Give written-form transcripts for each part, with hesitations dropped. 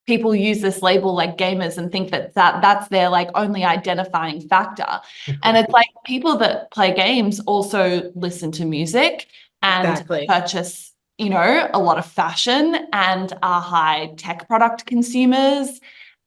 people use this label like gamers and think that's their like only identifying factor. And it's like people that play games also listen to music and purchase, you know, a lot of fashion and are high tech product consumers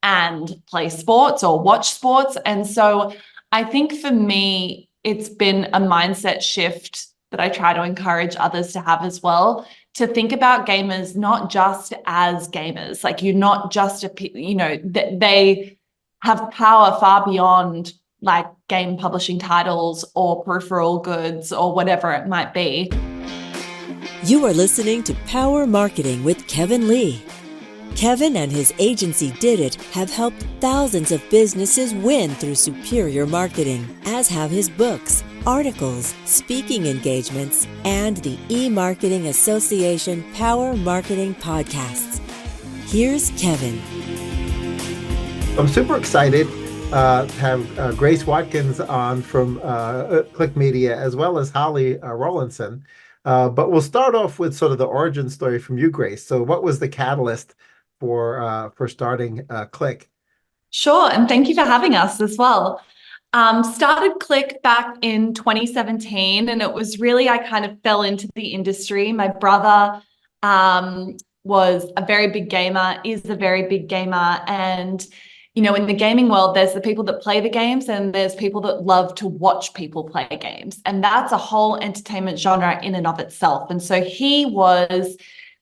and play sports or watch sports. And so I think for me, it's been a mindset shift that I try to encourage others to have as well, to think about gamers not just as gamers. Like you're not just you know, they have power far beyond like game publishing titles or peripheral goods or whatever it might be. You are listening to Power Marketing with Kevin Lee. Kevin and his agency Did It have helped thousands of businesses win through superior marketing, as have his books, articles, speaking engagements, and the E-Marketing Association Power Marketing podcasts. Here's Kevin. I'm super excited to have Grace Watkins on from Click Media, as well as Holly Rawlinson. But we'll start off with sort of the origin story from you, Grace. So what was the catalyst for starting Click? Sure, and thank you for having us as well. Started Click back in 2017, and it was really, I kind of fell into the industry. My brother was a very big gamer, is a very big gamer, and you know, in the gaming world, there's the people that play the games and there's people that love to watch people play games. And that's a whole entertainment genre in and of itself. And so he was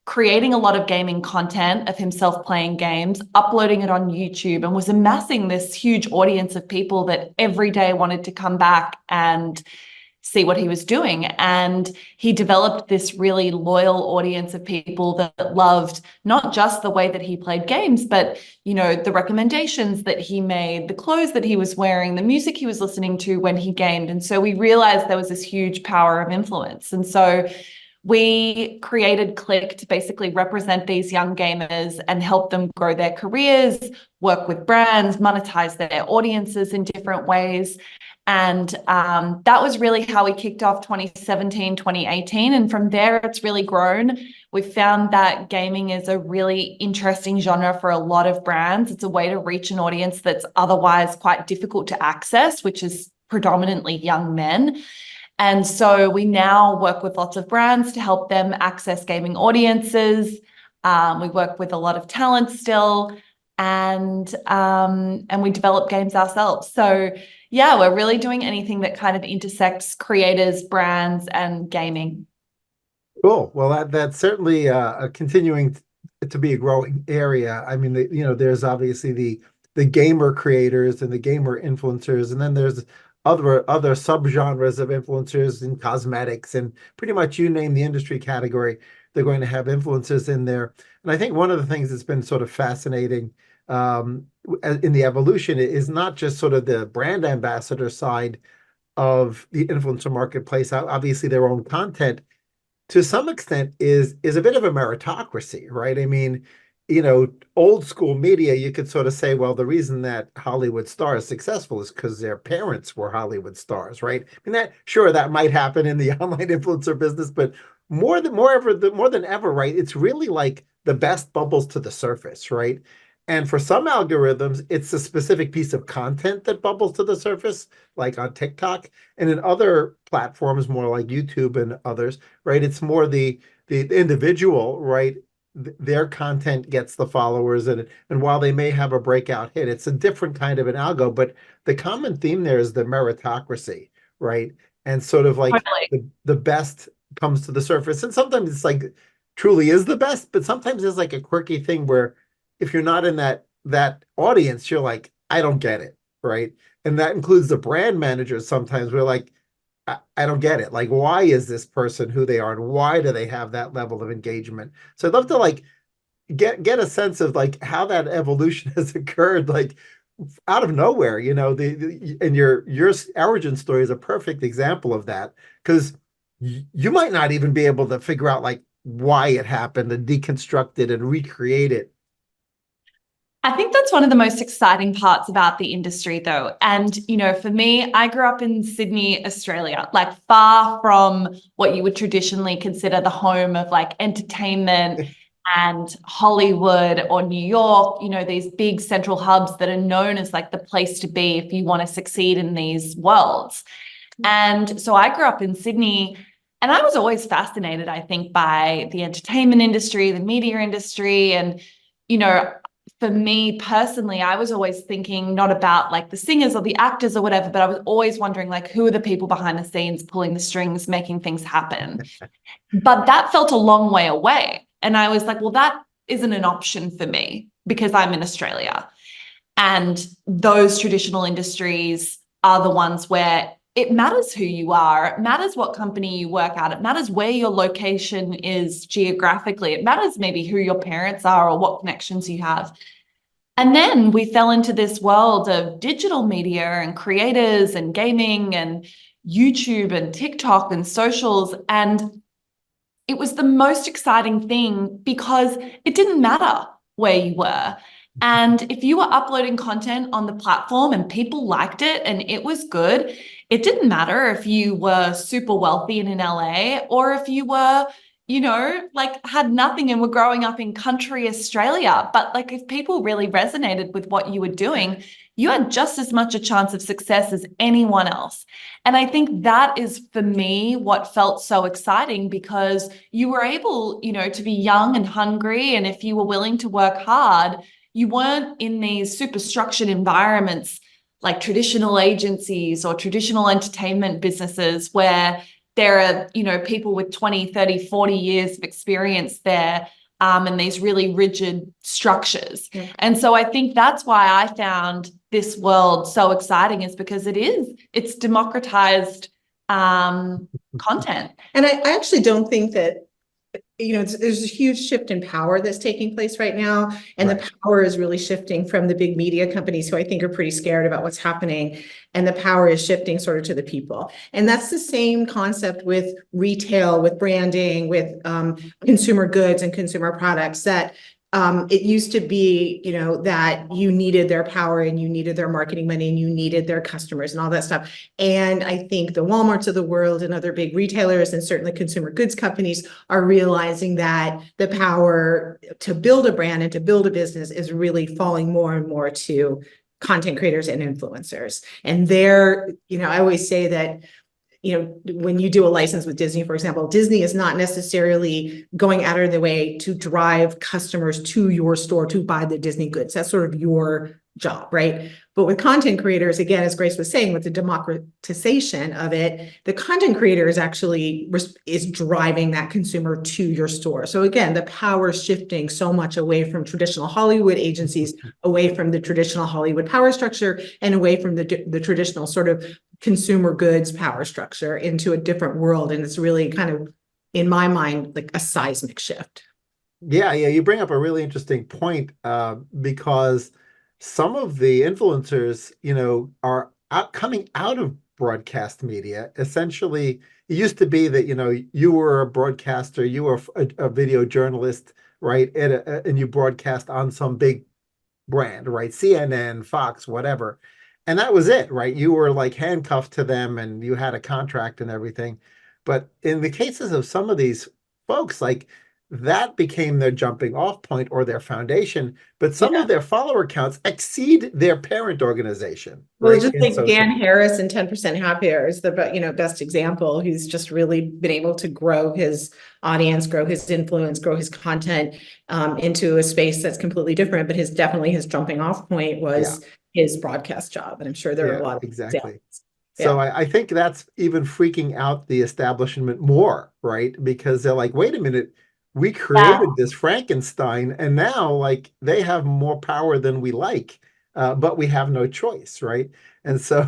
creating a lot of gaming content of himself playing games, uploading it on YouTube, and was amassing this huge audience of people that every day wanted to come back and see what he was doing. And he developed this really loyal audience of people that loved not just the way that he played games, but, you know, the recommendations that he made, the clothes that he was wearing, the music he was listening to when he gamed. And so we realized there was this huge power of influence. And so we created Click to basically represent these young gamers and help them grow their careers, work with brands, monetize their audiences in different ways. And that was really how we kicked off 2017, 2018. And from there, it's really grown. We found that gaming is a really interesting genre for a lot of brands. It's a way to reach an audience that's otherwise quite difficult to access, which is predominantly young men. And so we now work with lots of brands to help them access gaming audiences. We work with a lot of talent still, and we develop games ourselves. So yeah, we're really doing anything that kind of intersects creators, brands, and gaming. Cool. Well, that's certainly continuing to be a growing area. I mean, you know, there's obviously the gamer creators and the gamer influencers, and then there's other subgenres of influencers in cosmetics, and pretty much you name the industry category, they're going to have influencers in there. And I think one of the things that's been sort of fascinating in the evolution is not just sort of the brand ambassador side of the influencer marketplace. Obviously, their own content, to some extent, is a bit of a meritocracy, right? I mean, you know, old school media, you could sort of say, well, the reason that Hollywood star is successful is because their parents were Hollywood stars, right? I mean, that might happen in the online influencer business, but more than ever, right? It's really like the best bubbles to the surface, right? And for some algorithms, it's a specific piece of content that bubbles to the surface, like on TikTok. And in other platforms, more like YouTube and others, right? It's more the individual, right? Their content gets the followers, and while they may have a breakout hit, it's a different kind of an algo. But the common theme there is the meritocracy, right? And sort of like the best comes to the surface. And sometimes it's like truly is the best, but sometimes it's like a quirky thing where if you're not in that audience, you're like, I don't get it, right? And that includes the brand managers. Sometimes we're like, I don't get it. Like, why is this person who they are, and why do they have that level of engagement? So I'd love to like get a sense of like how that evolution has occurred, like out of nowhere. You know, and your origin story is a perfect example of that, because you might not even be able to figure out like why it happened and deconstruct it and recreate it. I think that's one of the most exciting parts about the industry, though. And, you know, for me, I grew up in Sydney, Australia, like far from what you would traditionally consider the home of like entertainment and Hollywood or New York, these big central hubs that are known as like the place to be if you want to succeed in these worlds. And so I grew up in Sydney, and I was always fascinated, I think, by the entertainment industry, the media industry. And, for me personally, I was always thinking not about like the singers or the actors or whatever, but I was always wondering like, who are the people behind the scenes pulling the strings, making things happen? But that felt a long way away. And I was like, well, that isn't an option for me because I'm in Australia. And those traditional industries are the ones where it matters who you are. It matters what company you work at. It matters where your location is geographically. It matters maybe who your parents are or what connections you have. And then we fell into this world of digital media and creators and gaming and YouTube and TikTok and socials. And it was the most exciting thing because it didn't matter where you were. And if you were uploading content on the platform and people liked it and it was good, it didn't matter if you were super wealthy and in LA or if you were, like had nothing and were growing up in country Australia. But like if people really resonated with what you were doing, you had just as much a chance of success as anyone else. And I think that is for me what felt so exciting because you were able, to be young and hungry. And if you were willing to work hard, you weren't in these super structured environments like traditional agencies or traditional entertainment businesses where there are, people with 20, 30, 40 years of experience there and these really rigid structures. Yeah. And so I think that's why I found this world so exciting is because it's democratized content. And I actually don't think that there's a huge shift in power that's taking place right now. And right. The power is really shifting from the big media companies who I think are pretty scared about what's happening. And the power is shifting sort of to the people. And that's the same concept with retail, with branding, with consumer goods and consumer products that it used to be, that you needed their power and you needed their marketing money and you needed their customers and all that stuff. And I think the Walmarts of the world and other big retailers and certainly consumer goods companies are realizing that the power to build a brand and to build a business is really falling more and more to content creators and influencers. And I always say that when you do a license with Disney, for example, Disney is not necessarily going out of the way to drive customers to your store to buy the Disney goods. That's sort of your job, right? But with content creators, again, as Grace was saying, with the democratization of it, the content creator is driving that consumer to your store. So again, the power is shifting so much away from traditional Hollywood agencies, away from the traditional Hollywood power structure, and away from the traditional sort of consumer goods power structure into a different world. And it's really kind of, in my mind, like a seismic shift. Yeah, you bring up a really interesting point because some of the influencers, are coming out of broadcast media. Essentially, it used to be that, you were a broadcaster, you were a video journalist, right? And you broadcast on some big brand, right? CNN, Fox, whatever. And that was it, right? You were like handcuffed to them and you had a contract and everything. But in the cases of some of these folks, like that became their jumping off point or their foundation. But some of their follower counts exceed their parent organization. Well, right? Just like Dan Harris and 10% Happier is the best example. He's just really been able to grow his audience, grow his influence, grow his content into a space that's completely different. But his jumping off point was his broadcast job. And I'm sure there are a lot of exactly. So I think that's even freaking out the establishment more, right? Because they're like, wait a minute, we created this Frankenstein and now like they have more power than we like, but we have no choice, right? And so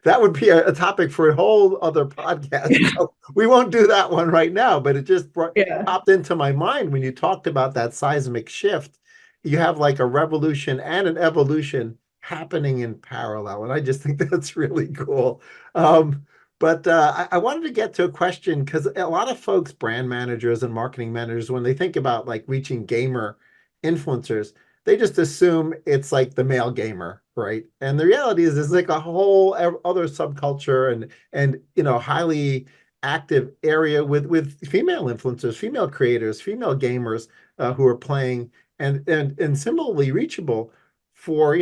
that would be a topic for a whole other podcast. So we won't do that one right now, but it just popped into my mind when you talked about that seismic shift. You have like a revolution and an evolution happening in parallel. And I just think that's really cool. But I wanted to get to a question because a lot of folks, brand managers and marketing managers, when they think about like reaching gamer influencers, they just assume it's like the male gamer, right? And the reality is there's like a whole other subculture and highly active area with female influencers, female creators, female gamers who are playing, and similarly reachable for,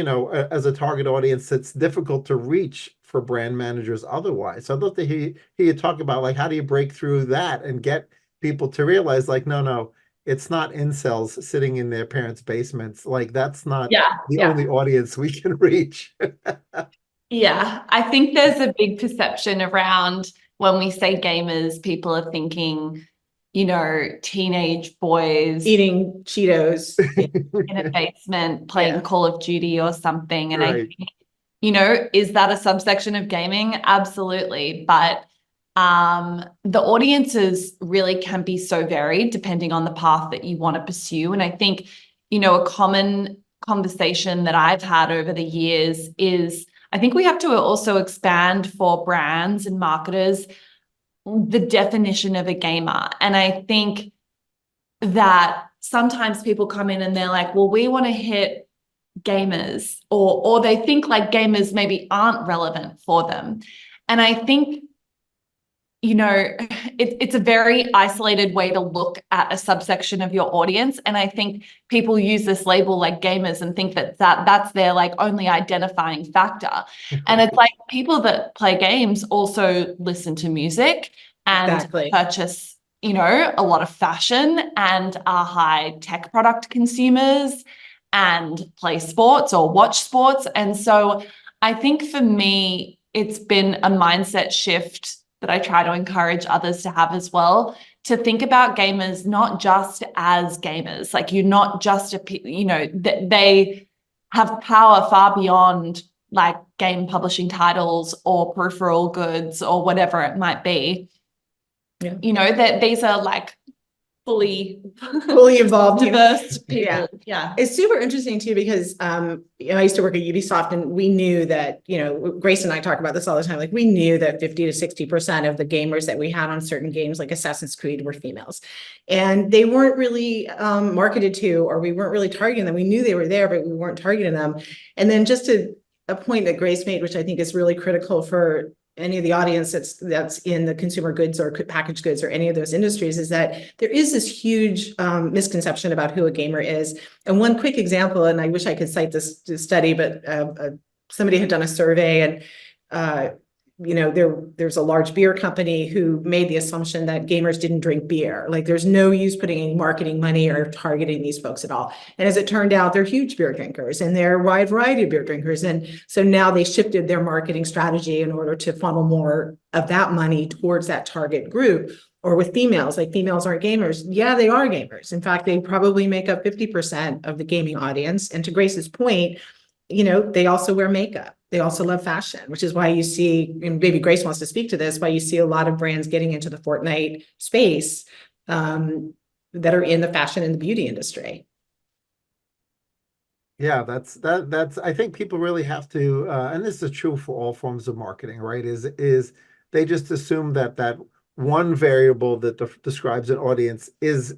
as a target audience that's difficult to reach for brand managers otherwise. So I'd love to hear you talk about, like, how do you break through that and get people to realize, like, no, it's not incels sitting in their parents' basements. Like, that's not the only audience we can reach. Yeah, I think there's a big perception around when we say gamers, people are thinking, teenage boys eating Cheetos in a basement playing Call of Duty or something. And Right. I think, is that a subsection of gaming? Absolutely. But the audiences really can be so varied depending on the path that you want to pursue. And I think, a common conversation that I've had over the years is I think we have to also expand for brands and marketers the definition of a gamer. And I think that sometimes people come in and they're like, well, we want to hit gamers, or they think like gamers maybe aren't relevant for them. And I think, it's a very isolated way to look at a subsection of your audience. And I think people use this label like gamers and think that's their like only identifying factor. And it's like people that play games also listen to music and purchase, a lot of fashion and are high tech product consumers and play sports or watch sports. And so I think for me, it's been a mindset shift that I try to encourage others to have as well, to think about gamers not just as gamers. Like, you're not just they have power far beyond like game publishing titles or peripheral goods or whatever it might be. Yeah. That these are like fully involved, diverse people. Yeah. It's super interesting too, because I used to work at Ubisoft, and we knew that, Grace and I talk about this all the time. Like, we knew that 50 to 60% of the gamers that we had on certain games like Assassin's Creed were females, and they weren't really marketed to, or we weren't really targeting them. We knew they were there, but we weren't targeting them. And then just a point that Grace made, which I think is really critical for any of the audience that's in the consumer goods or packaged goods or any of those industries, is that there is this huge misconception about who a gamer is. And one quick example, and I wish I could cite this study, but somebody had done a survey, and there's a large beer company who made the assumption that gamers didn't drink beer. Like, there's no use putting any marketing money or targeting these folks at all. And as it turned out, they're huge beer drinkers, and they're a wide variety of beer drinkers. And so now they shifted their marketing strategy in order to funnel more of that money towards that target group. Or with females, like, females aren't gamers. Yeah, they are gamers. In fact, they probably make up 50% of the gaming audience. And to Grace's point, they also wear makeup. They also love fashion, which is why you see, and maybe Grace wants to speak to this, why you see a lot of brands getting into the Fortnite space that are in the fashion and the beauty industry. Yeah, that's I think people really have to, and this is true for all forms of marketing, right? Is they just assume that one variable that describes an audience is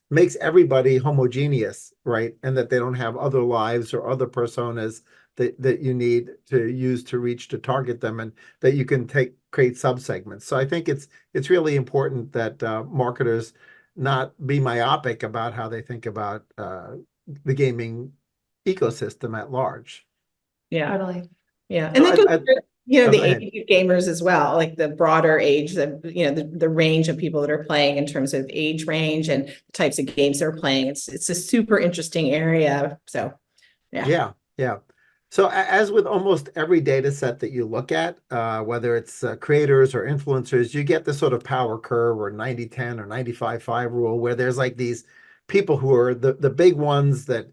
makes everybody homogeneous, right? And that they don't have other lives or other personas that you need to use to reach to target them, and that you can create subsegments. So I think it's really important that marketers not be myopic about how they think about the gaming ecosystem at large. Yeah, totally. Yeah, and that goes the age of gamers as well, like the broader age, the range of people that are playing in terms of age range and the types of games they're playing. It's a super interesting area. So yeah. So as with almost every data set that you look at, whether it's creators or influencers, you get this sort of power curve or 90-10 or 95-5 rule, where there's like these people who are the big ones that,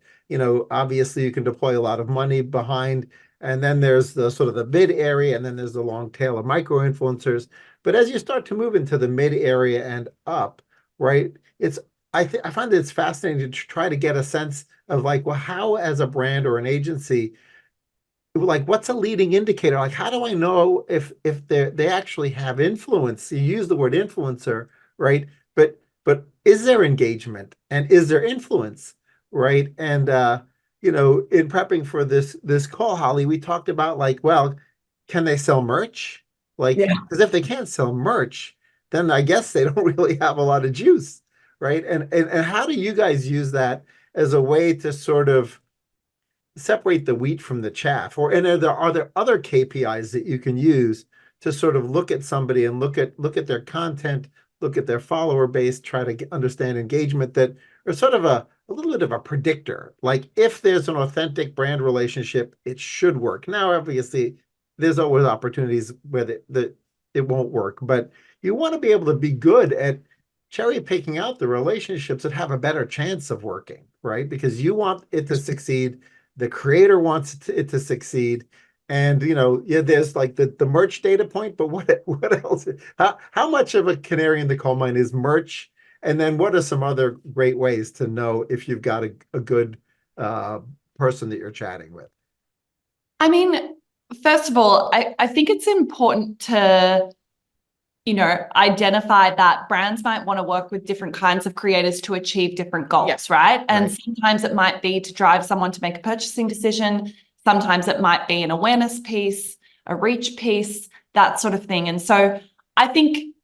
obviously you can deploy a lot of money behind. And then there's the sort of the mid area, and then there's the long tail of micro influencers. But as you start to move into the mid area and up, right, I find it's fascinating to try to get a sense of, like, well, how as a brand or an agency, like, what's a leading indicator? Like, how do I know if they actually have influence? You use the word influencer, right? But is there engagement, and is there influence, right? And in prepping for this call, Holly, we talked about, like, well, can they sell merch? Like, because if they can't sell merch, then I guess they don't really have a lot of juice, right? And how do you guys use that as a way to sort of separate the wheat from the chaff? Or and are there other KPIs that you can use to sort of look at somebody and look at their content, look at their follower base, try to understand engagement that are sort of a little bit of a predictor. Like if there's an authentic brand relationship, it should work. Now, obviously, there's always opportunities where it won't work, but you want to be able to be good at cherry picking out the relationships that have a better chance of working, right? Because you want it to succeed. The creator wants it to succeed. And yeah, there's like the merch data point, but what else? How much of a canary in the coal mine is merch? And then what are some other great ways to know if you've got a good person that you're chatting with? I mean, first of all, I think it's important to, identify that brands might want to work with different kinds of creators to achieve different goals, right? And sometimes it might be to drive someone to make a purchasing decision. Sometimes it might be an awareness piece, a reach piece, that sort of thing. And so I think,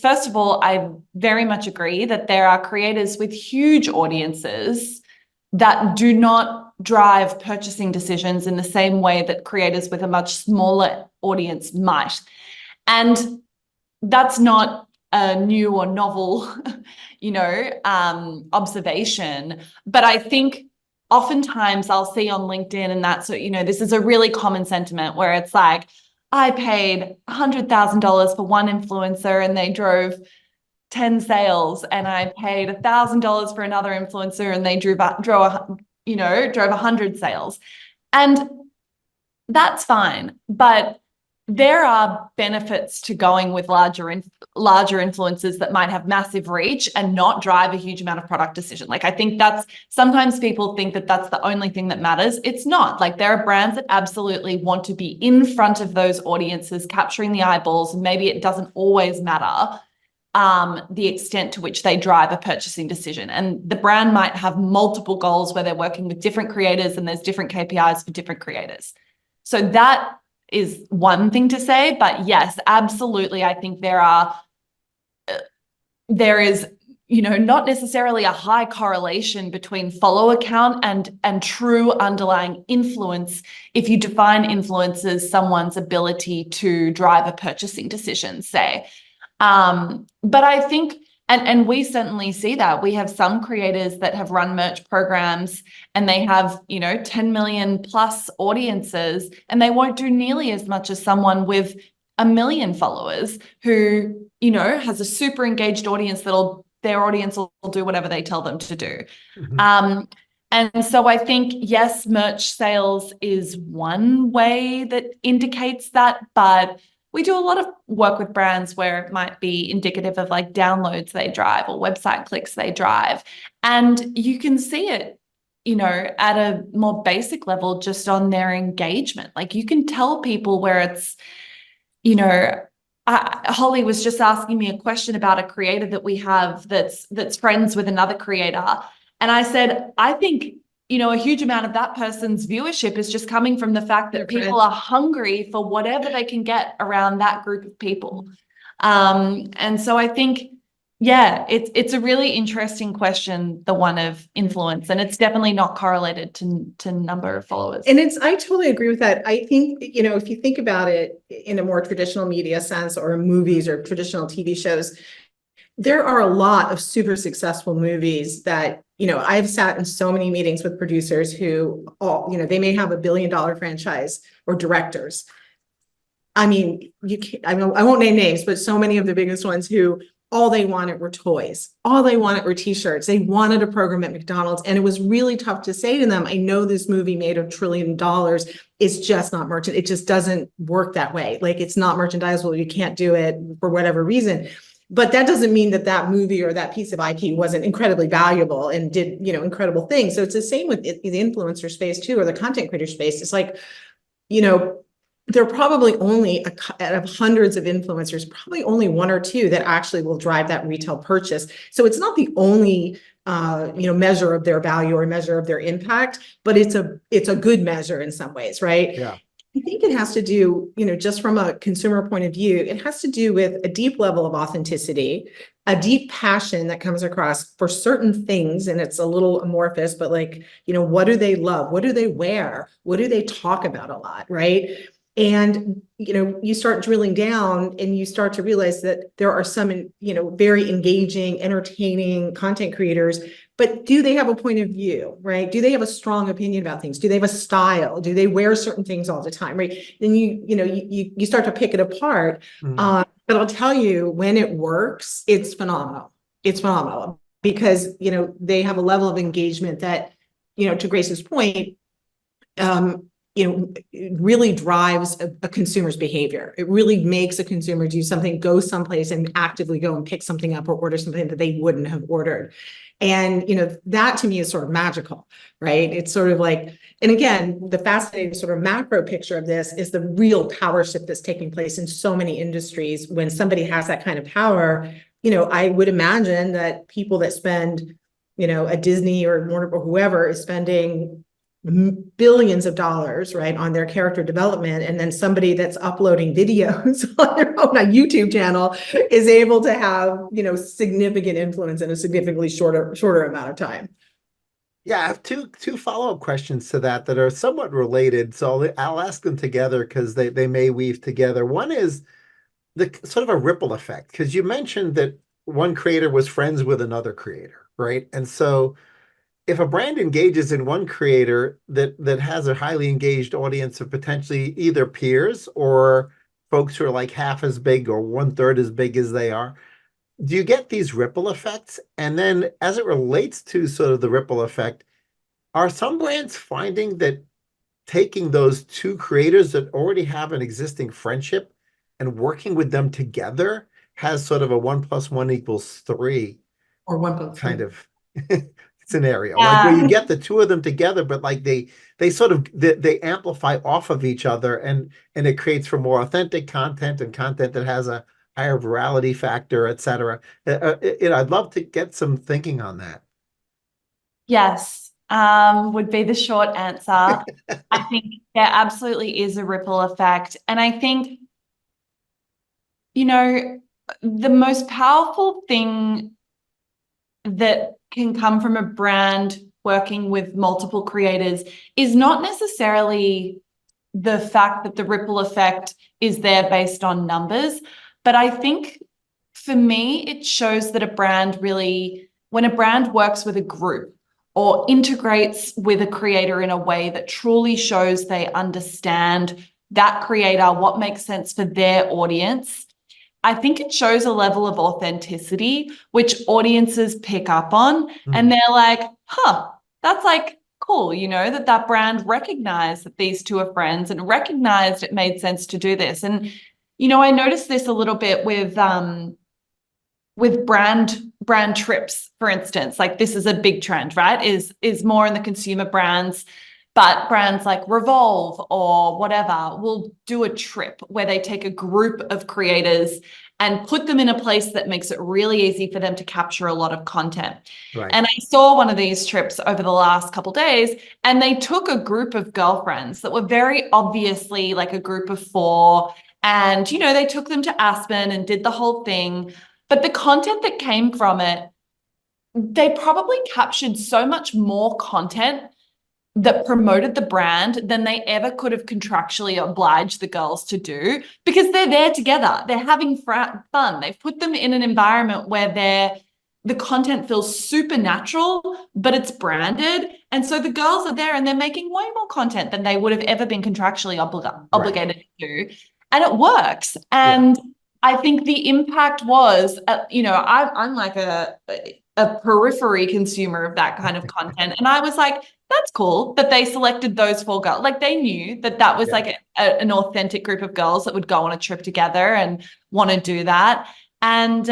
first of all, I very much agree that there are creators with huge audiences that do not drive purchasing decisions in the same way that creators with a much smaller audience might. And that's not a new or novel, observation. But I think oftentimes I'll see on LinkedIn and that's, this is a really common sentiment where it's like, I paid $100,000 for one influencer and they drove 10 sales, and I paid $1,000 for another influencer and they drove 100 sales. And that's fine. But there are benefits to going with larger influencers that might have massive reach and not drive a huge amount of product decision. Like, I think sometimes people think that that's the only thing that matters. It's not. Like, there are brands that absolutely want to be in front of those audiences, capturing the eyeballs. Maybe it doesn't always matter the extent to which they drive a purchasing decision. And the brand might have multiple goals where they're working with different creators and there's different KPIs for different creators. So that is one thing to say, but yes, absolutely. I think there is, not necessarily a high correlation between follower count and true underlying influence if you define influence as someone's ability to drive a purchasing decision, say. But I think, and we certainly see that we have some creators that have run merch programs and they have, 10 million plus audiences, and they won't do nearly as much as someone with 1 million followers who, has a super engaged audience their audience will do whatever they tell them to do. Mm-hmm. And so I think, yes, merch sales is one way that indicates that, but we do a lot of work with brands where it might be indicative of like downloads they drive or website clicks they drive. And you can see it, at a more basic level, just on their engagement. Like, you can tell people where it's, Holly was just asking me a question about a creator that we have that's friends with another creator. And I said, I think, a huge amount of that person's viewership is just coming from the fact that people are hungry for whatever they can get around that group of people. And so I think, yeah, it's a really interesting question, the one of influence, and it's definitely not correlated to number of followers. And I totally agree with that. I think, if you think about it in a more traditional media sense, or movies or traditional TV shows, there are a lot of super successful movies that, I've sat in so many meetings with producers who they may have $1 billion franchise, or directors. I mean, I won't name names, but so many of the biggest ones who all they wanted were toys. All they wanted were t-shirts. They wanted a program at McDonald's. And it was really tough to say to them, I know this movie made $1 trillion. It's just not merchant. It just doesn't work that way. Like, it's not merchandisable. You can't do it for whatever reason. But that doesn't mean that movie or that piece of IP wasn't incredibly valuable and did, incredible things. So it's the same with the influencer space too, or the content creator space. It's like, there are probably only out of hundreds of influencers, probably only 1 or 2 that actually will drive that retail purchase. So it's not the only, measure of their value or measure of their impact, but it's a good measure in some ways, right? Yeah. I think it has to do, just from a consumer point of view, it has to do with a deep level of authenticity, a deep passion that comes across for certain things. And it's a little amorphous, but like, what do they love? What do they wear? What do they talk about a lot? Right. And, you start drilling down and you start to realize that there are some, very engaging, entertaining content creators, but do they have a point of view, right? Do they have a strong opinion about things? Do they have a style? Do they wear certain things all the time, right? Then you start to pick it apart. But I'll tell you, when it works, it's phenomenal. It's phenomenal because, they have a level of engagement that, to Grace's point, it really drives a consumer's behavior. It really makes a consumer do something, go someplace and actively go and pick something up or order something that they wouldn't have ordered. And, that to me is sort of magical, right? It's sort of like, and again, the fascinating sort of macro picture of this is the real power shift that's taking place in so many industries. When somebody has that kind of power, I would imagine that people that spend, a Disney or Warner or whoever is spending billions of dollars, right, on their character development, and then somebody that's uploading videos on their own YouTube channel is able to have, significant influence in a significantly shorter amount of time. Yeah, I have two follow-up questions to that are somewhat related. So I'll ask them together because they may weave together. One is the sort of a ripple effect, because you mentioned that one creator was friends with another creator, right? And so if a brand engages in one creator that has a highly engaged audience of potentially either peers or folks who are like half as big or 1/3 as big as they are, do you get these ripple effects? And then as it relates to sort of the ripple effect, are some brands finding that taking those two creators that already have an existing friendship and working with them together has sort of a 1 + 1 = 3 or 1 + kind of scenario, like where you get the two of them together, but like they sort of they amplify off of each other, and it creates for more authentic content and content that has a higher virality factor, etc. I'd love to get some thinking on that. Yes, would be the short answer. I think there absolutely is a ripple effect. And I think, the most powerful thing that can come from a brand working with multiple creators is not necessarily the fact that the ripple effect is there based on numbers, but I think for me, it shows that when a brand works with a group or integrates with a creator in a way that truly shows they understand that creator, what makes sense for their audience, I think it shows a level of authenticity, which audiences pick up on. And they're like, that's like cool, that brand recognized that these two are friends and recognized it made sense to do this. And, I noticed this a little bit with brand trips, for instance. Like, this is a big trend, right? Is more in the consumer brands. But brands like Revolve or whatever will do a trip where they take a group of creators and put them in a place that makes it really easy for them to capture a lot of content. Right. And I saw one of these trips over the last couple of days, and they took a group of girlfriends that were very obviously like a group of 4. And, they took them to Aspen and did the whole thing. But the content that came from it, they probably captured so much more content that promoted the brand than they ever could have contractually obliged the girls to do, because they're there together. They're having fun. They've put them in an environment where the content feels supernatural, but it's branded. And so the girls are there and they're making way more content than they would have ever been contractually obligated to do. And it works. And I think the impact was, I'm like a periphery consumer of that kind of content. And I was like, that's cool that they selected those 4 girls. Like, they knew that was like an authentic group of girls that would go on a trip together and want to do that. And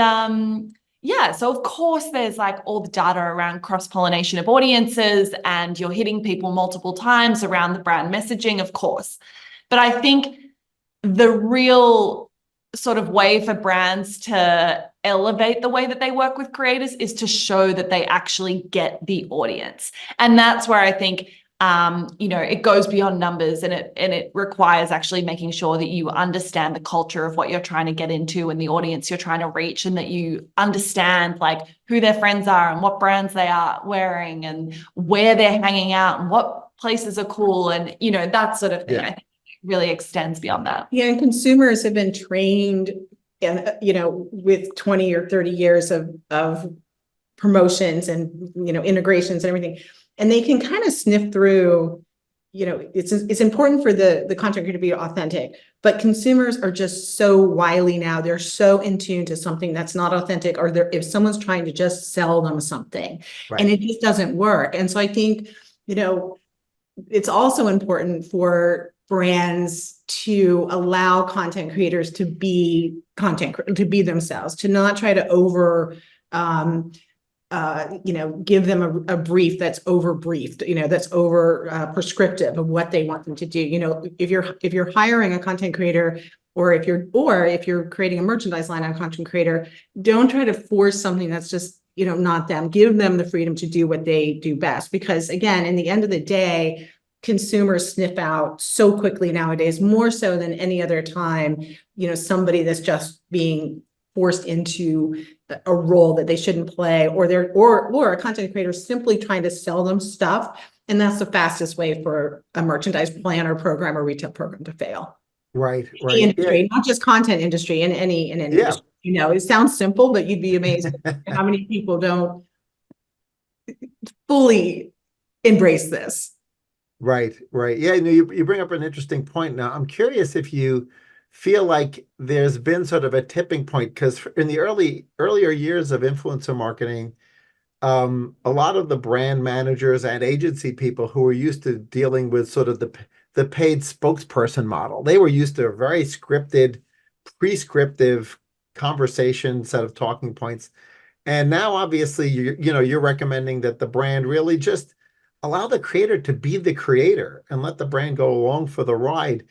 so of course there's like all the data around cross-pollination of audiences, and you're hitting people multiple times around the brand messaging, of course. But I think the real sort of way for brands to elevate the way that they work with creators is to show that they actually get the audience. And that's where I think it goes beyond numbers, and it requires actually making sure that you understand the culture of what you're trying to get into and the audience you're trying to reach, and that you understand like who their friends are and what brands they are wearing and where they're hanging out and what places are cool, and that sort of thing. I think it really extends beyond that. Yeah, and consumers have been trained, and with 20 or 30 years of promotions and integrations and everything, and they can kind of sniff through. It's important for the content creator to be authentic, but consumers are just so wily now. They're so in tune to something that's not authentic, or if someone's trying to just sell them something, and it just doesn't work. And so I think it's also important for brands to allow content creators to be themselves, to not try to give them a brief that's over briefed, that's over prescriptive of what they want them to do. If you're hiring a content creator, or if you're creating a merchandise line on a content creator, don't try to force something that's just not them. Give them the freedom to do what they do best, because again, in the end of the day, consumers sniff out so quickly nowadays, more so than any other time, somebody that's just being forced into a role that they shouldn't play, or a content creator simply trying to sell them stuff. And that's the fastest way for a merchandise plan or program or retail program to fail. Right. Industry, not just content industry, in any industry. It sounds simple, but you'd be amazed how many people don't fully embrace this. Right. Yeah, you bring up an interesting point. Now, I'm curious if you feel like there's been sort of a tipping point, because in the earlier years of influencer marketing, a lot of the brand managers and agency people who were used to dealing with sort of the paid spokesperson model, they were used to a very scripted, prescriptive conversation set of talking points. And now, obviously, you're recommending that the brand really just allow the creator to be the creator and let the brand go along for the ride.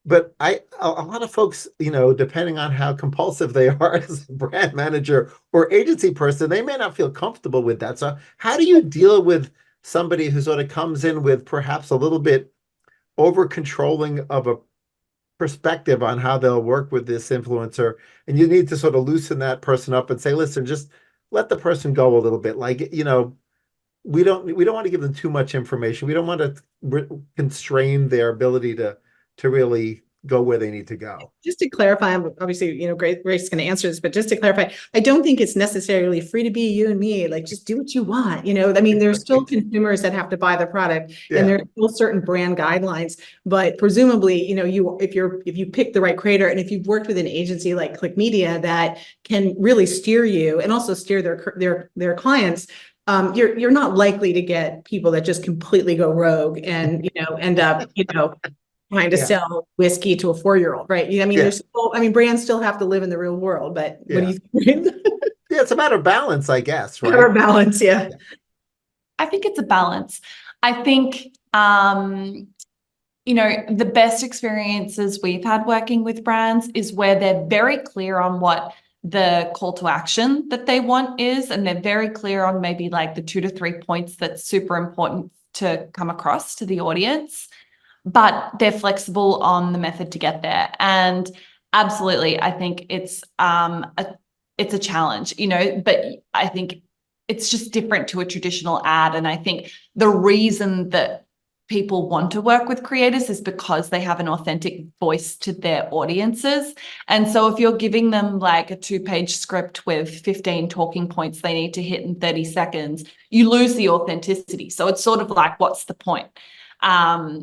But a lot of folks, depending on how compulsive they are as a brand manager or agency person, they may not feel comfortable with that. So how do you deal with somebody who sort of comes in with perhaps a little bit over controlling of a perspective on how they'll work with this influencer, and you need to sort of loosen that person up and say, listen, just let the person go a little bit. Like, we don't want to give them too much information. We don't want to constrain their ability to really go where they need to go. Just to clarify, obviously, Grace is going to answer this, but just to clarify, I don't think it's necessarily free to be you and me. Like, just do what you want. There's still consumers that have to buy the product, and there's still certain brand guidelines. But presumably, if you pick the right creator, and if you've worked with an agency like Click Media that can really steer you and also steer their clients, you're not likely to get people that just completely go rogue and end up trying to sell whiskey to a 4-year-old, right? There's still, brands still have to live in the real world, but what do you think? It's a matter of balance, I guess, right? Matter of balance, yeah. I think it's a balance. I think, the best experiences we've had working with brands is where they're very clear on what the call to action that they want is, and they're very clear on maybe like the 2 to 3 points that's super important to come across to the audience, but they're flexible on the method to get there. And absolutely, I think it's a challenge, but I think it's just different to a traditional ad. And I think the reason that people want to work with creators is because they have an authentic voice to their audiences. And so if you're giving them like a 2-page script with 15 talking points they need to hit in 30 seconds, you lose the authenticity. So it's sort of like, what's the point? I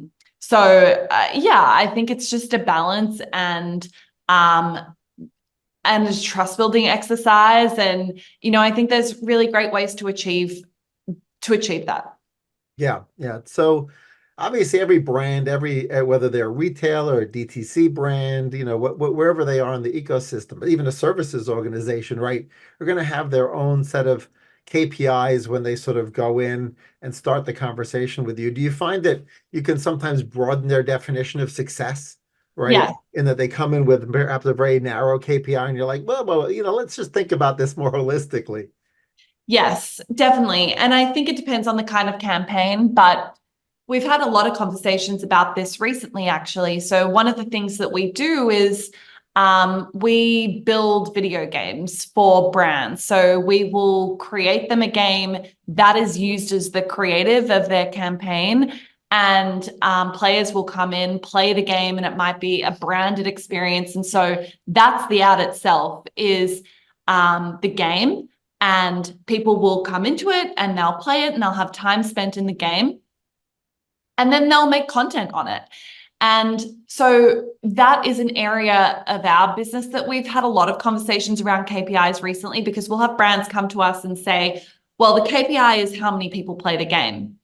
think it's just a balance and a trust building exercise. And, I think there's really great ways to achieve that. Yeah. So obviously every brand, whether they're a retail or a DTC brand, wherever they are in the ecosystem, even a services organization, right, are going to have their own set of KPIs when they sort of go in and start the conversation with you. Do you find that you can sometimes broaden their definition of success, right? Yeah. In that they come in with perhaps a very narrow KPI and you're like, well, let's just think about this more holistically. Yes, definitely. And I think it depends on the kind of campaign, but we've had a lot of conversations about this recently, actually. So one of the things that we do is we build video games for brands. So we will create them a game that is used as the creative of their campaign. And players will come in, play the game, and it might be a branded experience. And so that's the ad itself, is the game. And people will come into it and they'll play it and they'll have time spent in the game. And then they'll make content on it. And so that is an area of our business that we've had a lot of conversations around KPIs recently, because we'll have brands come to us and say, well, the KPI is how many people play the game.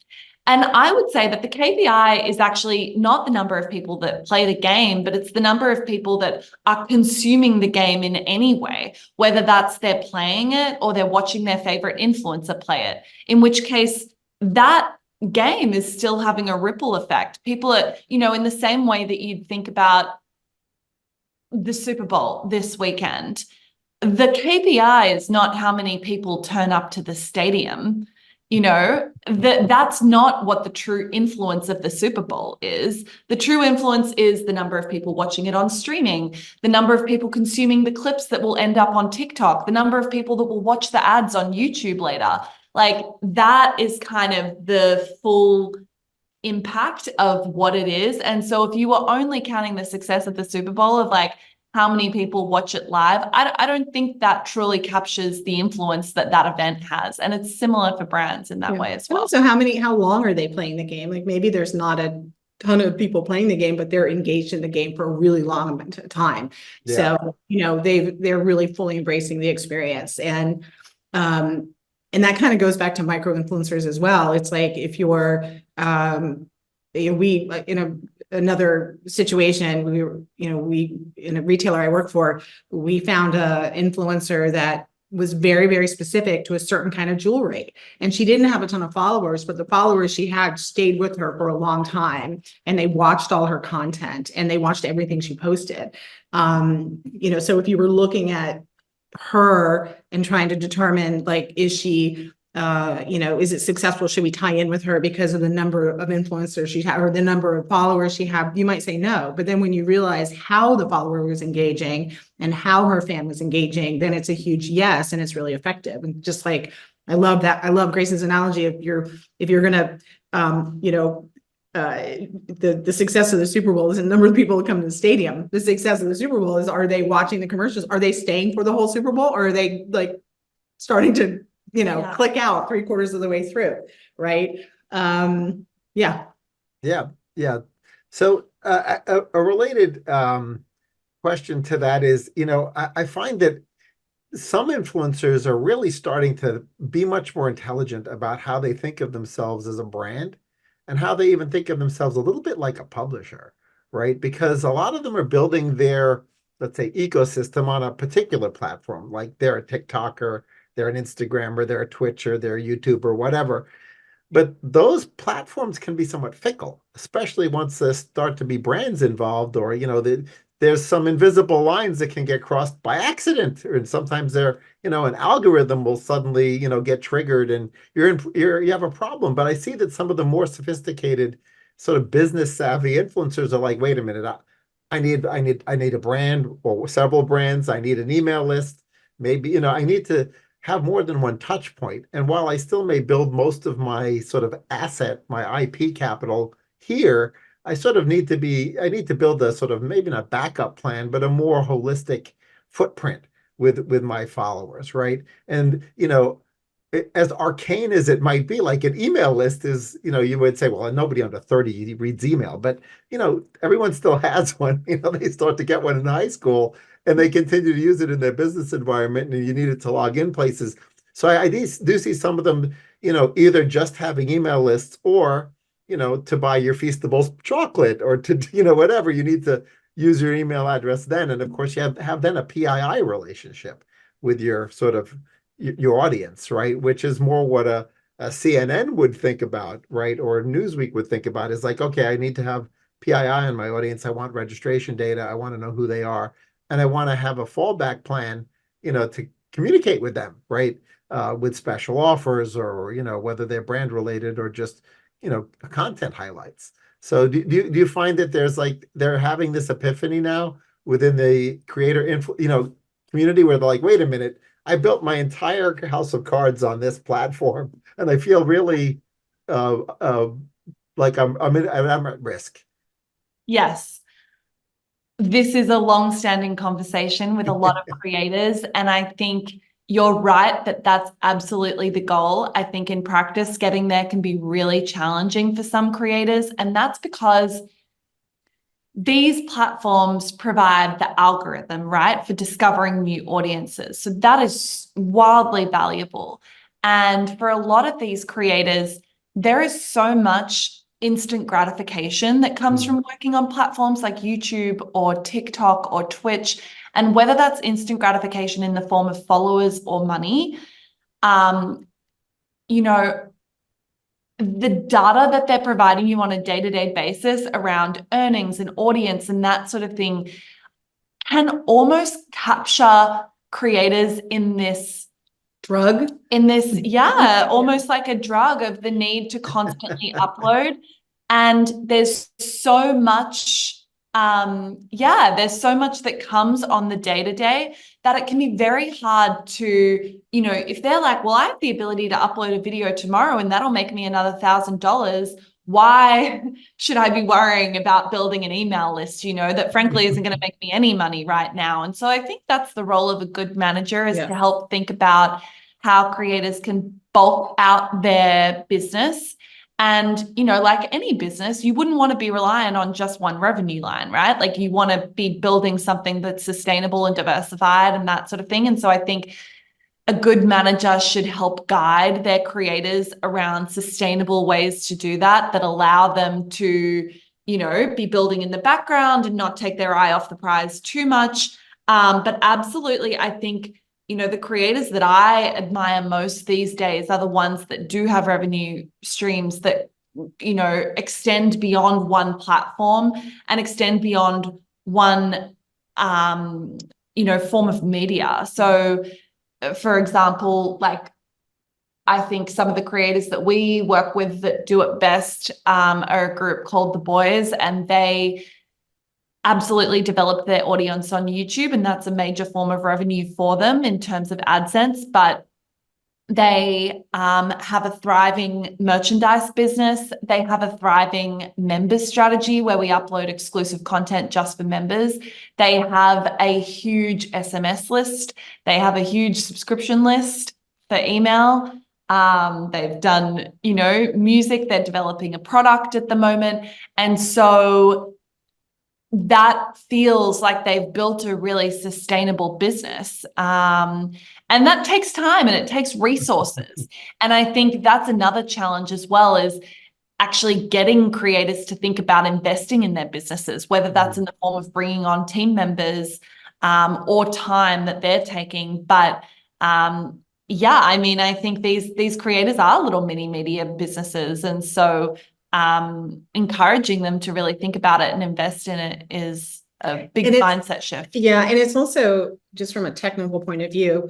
And I would say that the KPI is actually not the number of people that play the game, but it's the number of people that are consuming the game in any way, whether that's they're playing it or they're watching their favorite influencer play it, in which case that game is still having a ripple effect. People are, in the same way that you'd think about the Super Bowl this weekend, the KPI is not how many people turn up to the stadium. That's not what the true influence of the Super Bowl is. The true influence is the number of people watching it on streaming, the number of people consuming the clips that will end up on TikTok, the number of people that will watch the ads on YouTube later. Like, that is kind of the full impact of what it is. And so if you were only counting the success of the Super Bowl of like how many people watch it live, I don't think that truly captures the influence that that event has. And it's similar for brands in that way as well. And also, how long are they playing the game? Like, maybe there's not a ton of people playing the game, but they're engaged in the game for a really long amount of time. Yeah. So, they're really fully embracing the experience. And that kind of goes back to micro influencers as well. It's like, if you're, another situation, we in a retailer I work for, we found a influencer that was very, very specific to a certain kind of jewelry. And she didn't have a ton of followers, but the followers she had stayed with her for a long time, and they watched all her content and they watched everything she posted. So if you were looking at her and trying to determine, like, is she is it successful? Should we tie in with her because of the number of influencers she had or the number of followers she had? You might say no, but then when you realize how the follower was engaging and how her fan was engaging, then it's a huge yes, and it's really effective. And just like, I love that. I love Grace's analogy. If you're gonna, the success of the Super Bowl isn't the number of people that come to the stadium. The success of the Super Bowl is, are they watching the commercials? Are they staying for the whole Super Bowl, or are they like starting to click out 3/4 of the way through, right? Yeah. So a related question to that is, I find that some influencers are really starting to be much more intelligent about how they think of themselves as a brand, and how they even think of themselves a little bit like a publisher, right? Because a lot of them are building their, let's say, ecosystem on a particular platform, like they're a TikToker, they're an Instagrammer, they're a Twitcher, they're a YouTuber, whatever. But those platforms can be somewhat fickle, especially once there start to be brands involved, or, there's some invisible lines that can get crossed by accident. And sometimes an algorithm will suddenly, get triggered, and you have a problem. But I see that some of the more sophisticated sort of business savvy influencers are like, wait a minute, I need a brand or several brands. I need an email list. Maybe, I need to have more than one touch point. And while I still may build most of my sort of asset, my IP capital here, I need to build a sort of, maybe not backup plan, but a more holistic footprint with my followers, right? And, as arcane as it might be, like an email list is, you would say, well, nobody under 30 reads email, but, everyone still has one. They start to get one in high school, and they continue to use it in their business environment, and you need it to log in places. So I do see some of them, either just having email lists, or, to buy your Feastables chocolate, or to, whatever, you need to use your email address then. And of course, you have then a PII relationship with your sort of your audience, right? Which is more what a CNN would think about, right? Or Newsweek would think about, is like, okay, I need to have PII on my audience. I want registration data. I want to know who they are. And I want to have a fallback plan, to communicate with them, right? With special offers, or, whether they're brand related or just, content highlights. So do you find that there's like, they're having this epiphany now within the creator community where they're like, wait a minute, I built my entire house of cards on this platform and I feel really like I'm at risk. Yes. This is a long-standing conversation with a lot of creators, and I think you're right that that's absolutely the goal. I think in practice, getting there can be really challenging for some creators, and that's because these platforms provide the algorithm, right, for discovering new audiences. So that is wildly valuable. And for a lot of these creators, there is so much instant gratification that comes from working on platforms like YouTube or TikTok or Twitch. And whether that's instant gratification in the form of followers or money, the data that they're providing you on a day-to-day basis around earnings and audience and that sort of thing can almost capture creators in this drug. Almost like a drug of the need to constantly upload. And there's so much, that comes on the day-to-day that it can be very hard to, if they're like, well, I have the ability to upload a video tomorrow and that'll make me another $1,000. Why should I be worrying about building an email list, that frankly isn't going to make me any money right now? And so I think that's the role of a good manager, is to help think about how creators can bulk out their business. And, like any business, you wouldn't want to be reliant on just one revenue line, right? Like you want to be building something that's sustainable and diversified and that sort of thing. And so I think a good manager should help guide their creators around sustainable ways to do that allow them to, be building in the background and not take their eye off the prize too much. But absolutely, I think, the creators that I admire most these days are the ones that do have revenue streams that, extend beyond one platform and extend beyond one, form of media. So, for example, like, I think some of the creators that we work with that do it best are a group called The Boys, and they absolutely developed their audience on YouTube, and that's a major form of revenue for them in terms of AdSense. But they have a thriving merchandise business. They have a thriving members strategy where we upload exclusive content just for members. They have a huge SMS list. They have a huge subscription list for email. They've done, music. They're developing a product at the moment. And so that feels like they've built a really sustainable business. And that takes time and it takes resources. And I think that's another challenge as well, is actually getting creators to think about investing in their businesses, whether that's in the form of bringing on team members or time that they're taking. But I think these creators are little mini media businesses. And so encouraging them to really think about it and invest in it is a big mindset shift. Yeah. And it's also just from a technical point of view.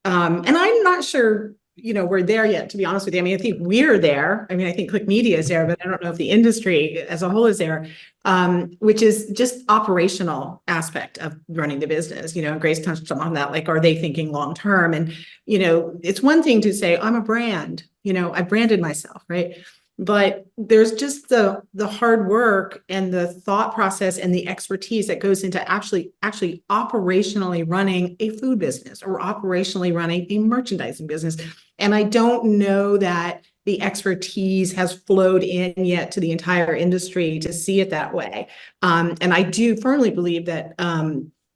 And I'm not sure, we're there yet, to be honest with you. I mean, I think we're there. I mean, I think Click Media is there, but I don't know if the industry as a whole is there, which is just operational aspect of running the business, and Grace touched on that. Like, are they thinking long-term? And, it's one thing to say, I'm a brand, I branded myself, right? But there's just the hard work and the thought process and the expertise that goes into actually operationally running a food business or operationally running a merchandising business. And I don't know that the expertise has flowed in yet to the entire industry to see it that way. And I do firmly believe that,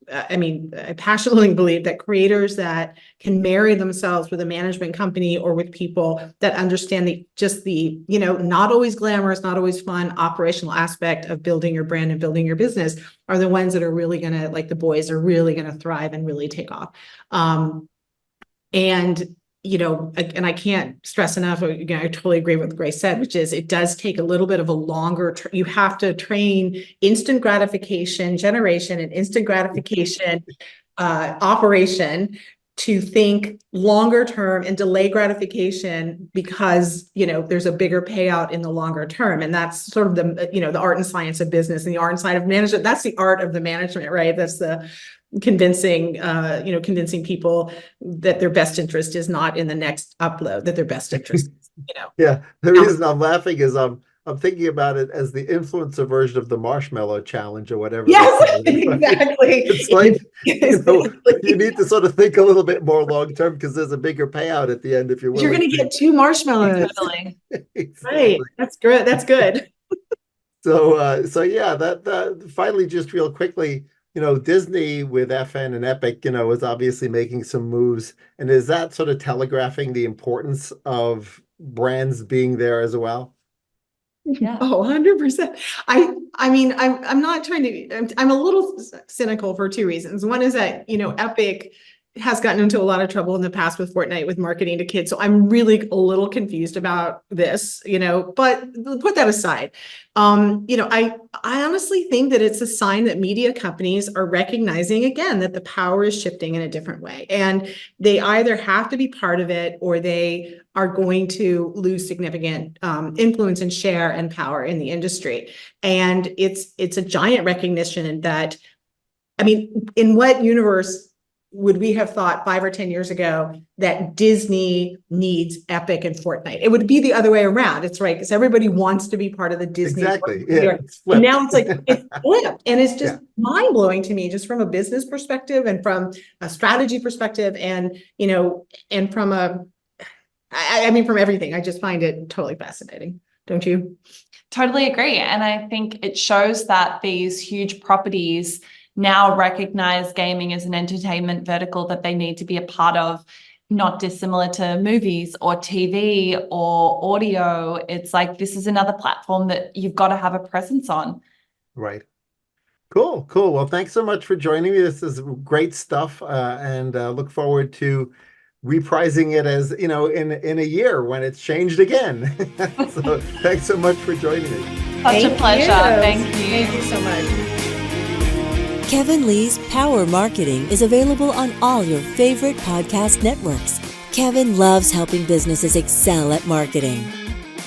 I passionately believe that creators that can marry themselves with a management company or with people that understand the not always glamorous, not always fun operational aspect of building your brand and building your business are the ones that are really going to, like The Boys, are really going to thrive and really take off. And I can't stress enough, I totally agree with what Grace said, which is it does take a little bit of a longer, you have to train instant gratification generation and instant gratification operation to think longer term and delay gratification because, there's a bigger payout in the longer term. And that's sort of the art and science of business and the art and science of management. That's the art of the management, right? That's the convincing people that their best interest is not in the next upload, that their best interest is, Yeah, the reason I'm laughing is I'm thinking about it as the influencer version of the marshmallow challenge or whatever. Yes, exactly. It's like, Exactly. you need to sort of think a little bit more long term because there's a bigger payout at the end if you're willing. You're going to get 2 marshmallows. Totally. Right. That's good. That's good. So yeah, that finally, just real quickly, Disney with FN and Epic, is obviously making some moves. And is that sort of telegraphing the importance of brands being there as well? Yeah. Oh, 100%. I mean, I'm not trying to, I'm a little cynical for 2 reasons. One is that, Epic has gotten into a lot of trouble in the past with Fortnite, with marketing to kids. So I'm really a little confused about this, but put that aside. I honestly think that it's a sign that media companies are recognizing again that the power is shifting in a different way. And they either have to be part of it or they are going to lose significant influence and share and power in the industry. And it's a giant recognition that, in what universe would we have thought 5 or 10 years ago that Disney needs Epic and Fortnite? It would be the other way around. It's right, because everybody wants to be part of the Disney. Exactly. Yeah, and now it's like it's flipped, and it's just mind blowing to me, just from a business perspective and from a strategy perspective, and and from from everything. I just find it totally fascinating. Don't you? Totally agree. And I think it shows that these huge properties now recognize gaming as an entertainment vertical that they need to be a part of, not dissimilar to movies or TV or audio. It's like, this is another platform that you've got to have a presence on. Right. Cool. Well, thanks so much for joining me. This is great stuff. And look forward to reprising it as, in a year when it's changed again. So thanks so much for joining me. Such a pleasure. Thank you. Thank you so much. Kevin Lee's Power Marketing is available on all your favorite podcast networks. Kevin loves helping businesses excel at marketing.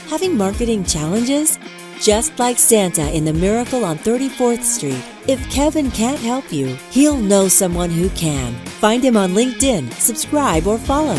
Having marketing challenges? Just like Santa in The Miracle on 34th Street, if Kevin can't help you, he'll know someone who can. Find him on LinkedIn, subscribe, or follow.